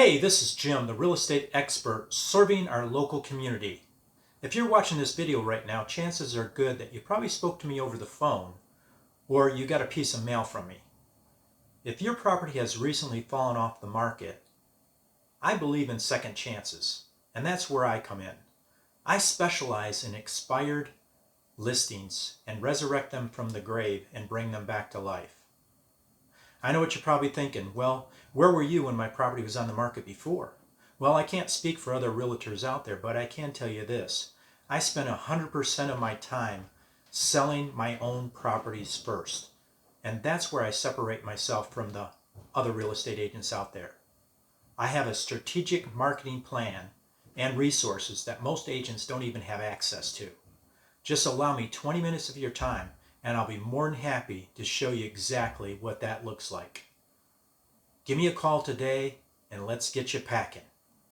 Hey, this is Jim, the real estate expert, serving our local community. If you're watching this video right now, chances are good that you probably spoke to me over the phone or you got a piece of mail from me. If your property has recently fallen off the market, I believe in second chances, and that's where I come in. I specialize in expired listings and resurrect them from the grave and bring them back to life. I know what you're probably thinking. Well, where were you when my property was on the market before? Well, I can't speak for other realtors out there, but I can tell you this. I spend 100% of my time selling my own properties first. And that's where I separate myself from the other real estate agents out there. I have a strategic marketing plan and resources that most agents don't even have access to. Just allow me 20 minutes of your time and I'll be more than happy to show you exactly what that looks like. Give me a call today and let's get you packing.